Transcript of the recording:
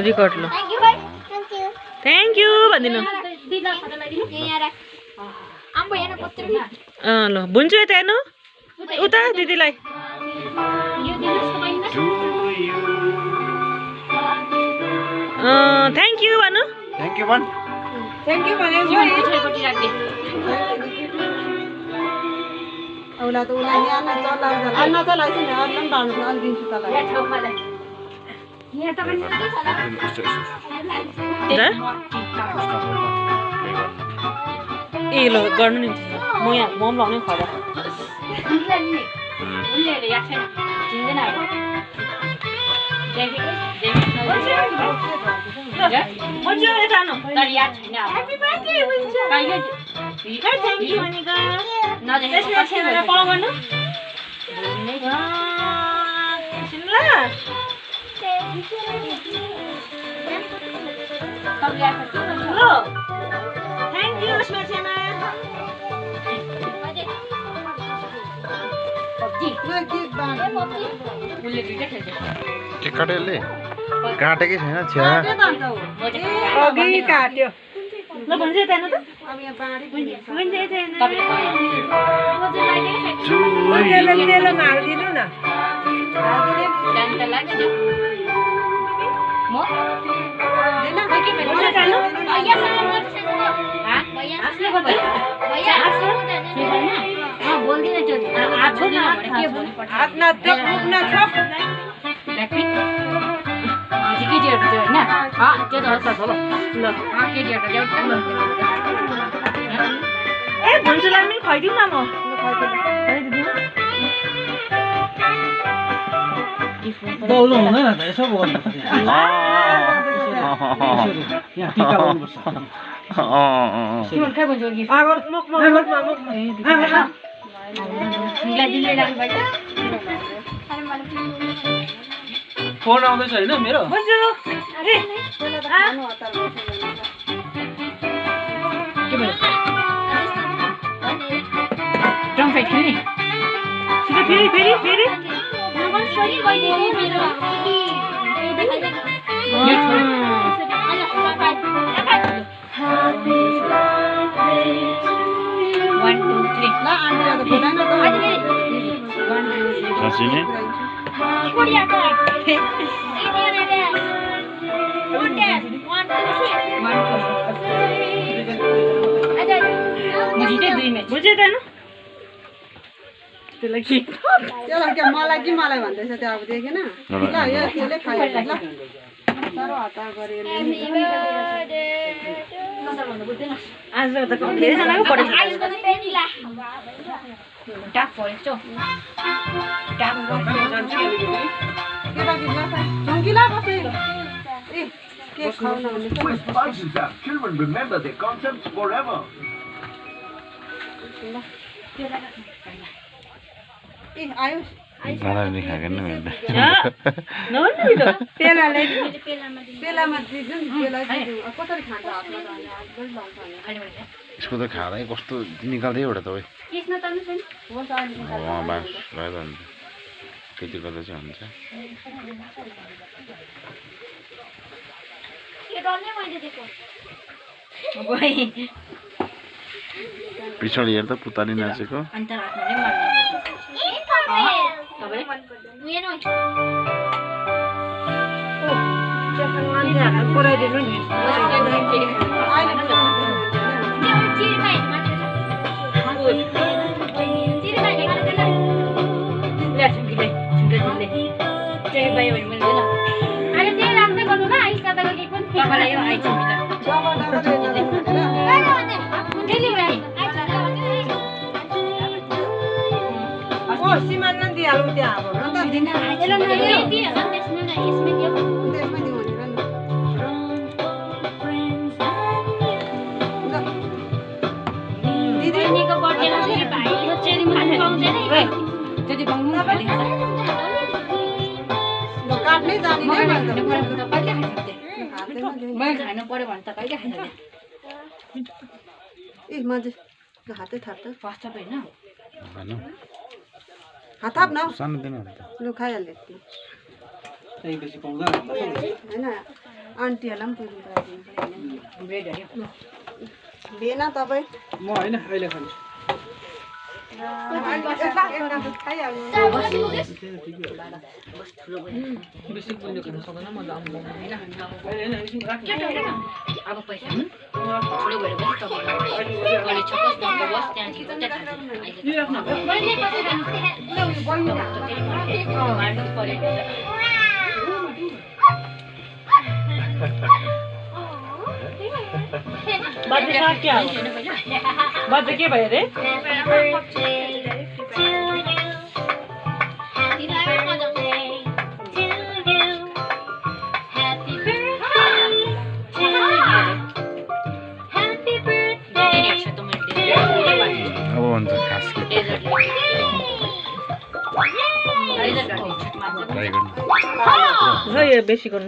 Record ल thank you भन्दिनु ल बुन्छु यता हेर्नु उता दिदीलाई थ्याङ्क यू भन्नु थ्याङ्क यू भन थ्याङ्क यू भने औला त उलाई यहाँ चला अन्ना त लाइछ नि अन्ना पनि बाँड्नु अलि दिन्छु तलाई ए ल गर्नु नि म यहाँ म पनि लाउने खबर कटेलले काटेकै छैन छ्या अघि काट्यो ल भन्छ यता हेर्नु त अब यहाँ बाँडी तेलमा हालिदिनु न हात नचोक मुख नचोक ए भुन्चुलाई पनि खुवाइदिउँ न म दौलो हुँदैन त यसो गर्नु यहाँ टिका फोन आउँदैछ होइन मेरो त्यसलाई के मलाई कि मलाई भन्दैछ त्यो अब देखेन ल यो त्यसले खायो ल तर हतार गरे आज त धेरैजनाको परेछ डाक परेछ डाक चङ्किला बसे ए के खाउन Children remember their concepts forever. ए आयो खानाले खाएको नि मैले पेलाले पेलामा दिनु नि पेला कसरी खान्छ हातमा यसको त खाँदै कस्तो निकाल्दै एउटा त बास भयो त अन्त त्यति गर्दा चाहिँ हुन्छ पछाडि हेर्दा पुताली नाचेको पुऱ्याइदिनु नि सीमा नदी हालौँ त्यहाँ काट्नै जाने मैले खानु पर्यो भने त कहिले खान्छ ए मजे हातै थाप्छ फर्स्ट होइन हात थाप न सानो दिन लु खाइहाल्यो पाउँदा होइन आन्टीहरूलाई पनि पुरी बनाइदिनु पर्यो ब्रेडहरू लिएन तपाईँ म होइन अहिले खानु खाइहाल्नु बेसी पुण्य खान सक्दैन म लामो होइन अब पैसा ठुलो भएर पनि तपाईँ कलेज छ बस त्यहाँदेखि कतै खान्छ बाजे साग क्या हो बाजे के भयो रे अब भन्छ खासले ट्राई गर्नु बेसी गर्नु